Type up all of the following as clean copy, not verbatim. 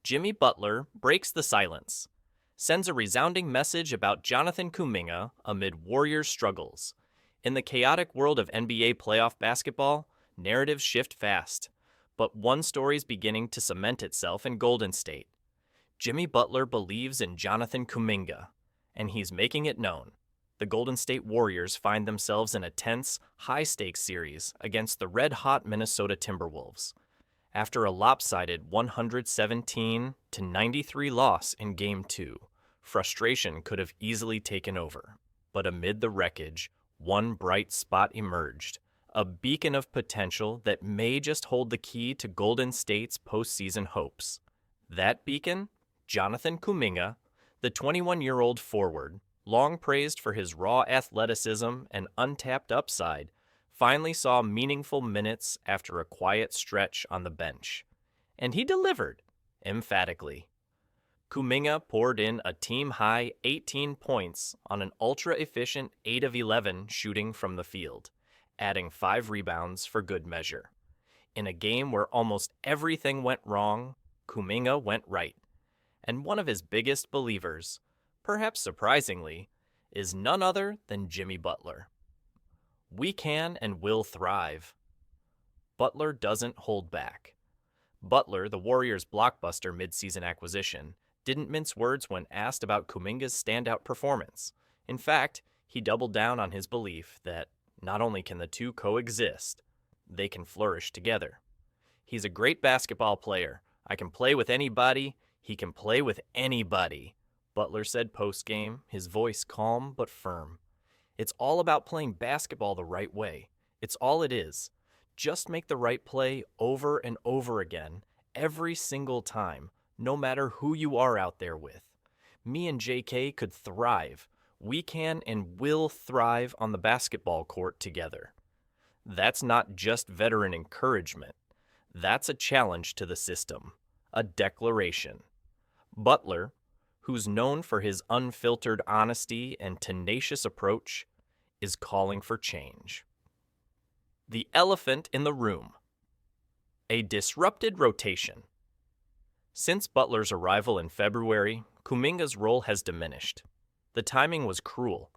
Jimmy Butler breaks the silence, sends a resounding message about Jonathan Kuminga amid Warriors' struggles. In the chaotic world of NBA playoff basketball, narratives shift fast, but one story's beginning to cement itself in Golden State. Jimmy Butler believes in Jonathan Kuminga, and he's making it known. The Golden State Warriors find themselves in a tense, high-stakes series against the red-hot Minnesota Timberwolves. After a lopsided 117-93 loss in Game 2, frustration could have easily taken over. But amid the wreckage, one bright spot emerged, a beacon of potential that may just hold the key to Golden State's postseason hopes. That beacon? Jonathan Kuminga, the 21-year-old forward, long praised for his raw athleticism and untapped upside, finally saw meaningful minutes after a quiet stretch on the bench. And he delivered, emphatically. Kuminga poured in a team-high 18 points on an ultra-efficient 8 of 11 shooting from the field, adding 5 rebounds for good measure. In a game where almost everything went wrong, Kuminga went right. And one of his biggest believers, perhaps surprisingly, is none other than Jimmy Butler. We can and will thrive. Butler doesn't hold back. Butler, the Warriors' blockbuster midseason acquisition, didn't mince words when asked about Kuminga's standout performance. In fact, he doubled down on his belief that not only can the two coexist, they can flourish together. He's a great basketball player. I can play with anybody. He can play with anybody, Butler said post-game, his voice calm but firm. It's all about playing basketball the right way. It's all it is. Just make the right play over and over again, every single time, no matter who you are out there with. Me and JK could thrive. We can and will thrive on the basketball court together. That's not just veteran encouragement. That's a challenge to the system, a declaration. Butler, who's known for his unfiltered honesty and tenacious approach, is calling for change. The elephant in the room. A disrupted rotation. Since Butler's arrival in February, Kuminga's role has diminished. The timing was cruel.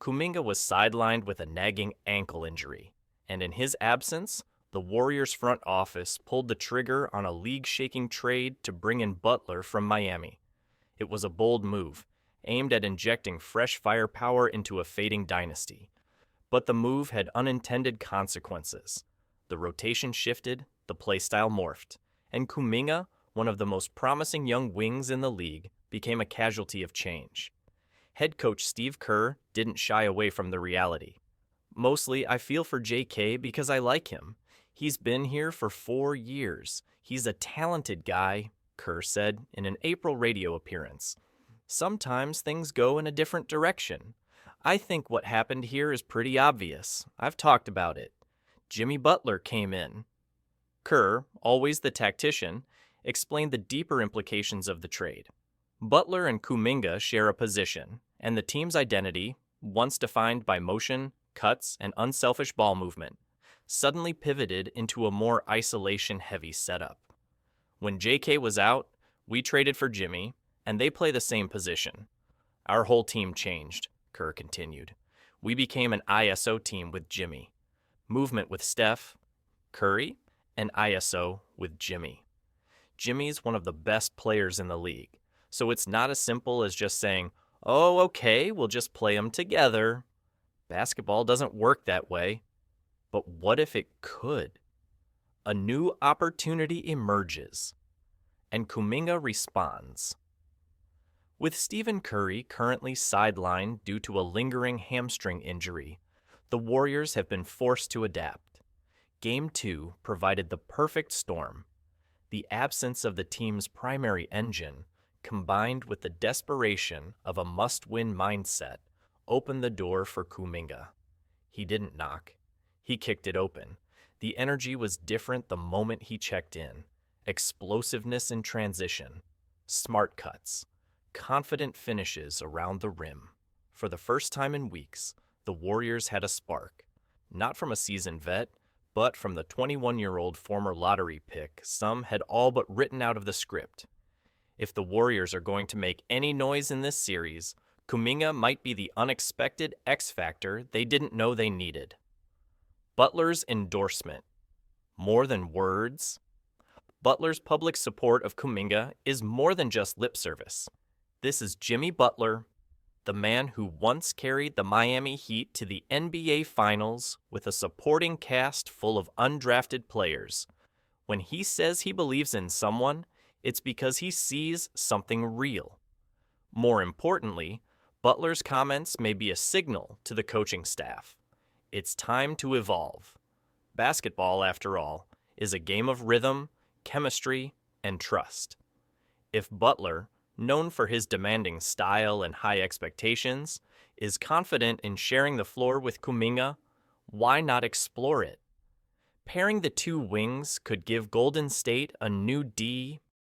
Kuminga was sidelined with a nagging ankle injury, and in his absence, the Warriors' front office pulled the trigger on a league-shaking trade to bring in Butler from Miami. It was a bold move, aimed at injecting fresh firepower into a fading dynasty. But the move had unintended consequences. The rotation shifted, the playstyle morphed, and Kuminga, one of the most promising young wings in the league, became a casualty of change. Head coach Steve Kerr didn't shy away from the reality. Mostly, I feel for JK because I like him. He's been here for 4 years. He's a talented guy, Kerr said in an April radio appearance. Sometimes things go in a different direction. I think what happened here is pretty obvious. I've talked about it. Jimmy Butler came in. Kerr, always the tactician, explained the deeper implications of the trade. Butler and Kuminga share a position, and the team's identity, once defined by motion, cuts, and unselfish ball movement, suddenly pivoted into a more isolation-heavy setup. When JK was out, we traded for Jimmy, and they play the same position. Our whole team changed, Kerr continued. We became an ISO team with Jimmy. Movement with Steph, Curry, and ISO with Jimmy. Jimmy's one of the best players in the league, so it's not as simple as just saying, oh, okay, we'll just play them together. Basketball doesn't work that way. But what if it could? A new opportunity emerges, and Kuminga responds. With Stephen Curry currently sidelined due to a lingering hamstring injury, the Warriors have been forced to adapt. Game 2 provided the perfect storm. The absence of the team's primary engine, combined with the desperation of a must-win mindset, opened the door for Kuminga. He didn't knock. He kicked it open. The energy was different the moment he checked in. Explosiveness in transition, smart cuts, confident finishes around the rim. For the first time in weeks, the Warriors had a spark. Not from a seasoned vet, but from the 21-year-old former lottery pick some had all but written out of the script. If the Warriors are going to make any noise in this series, Kuminga might be the unexpected X factor they didn't know they needed. Butler's endorsement. More than words. Butler's public support of Kuminga is more than just lip service. This is Jimmy Butler, the man who once carried the Miami Heat to the NBA Finals with a supporting cast full of undrafted players. When he says he believes in someone, it's because he sees something real. More importantly, Butler's comments may be a signal to the coaching staff. It's time to evolve. Basketball, after all, is a game of rhythm, chemistry, and trust. If Butler, known for his demanding style and high expectations, is confident in sharing the floor with Kuminga, why not explore it? Pairing the two wings could give Golden State a new D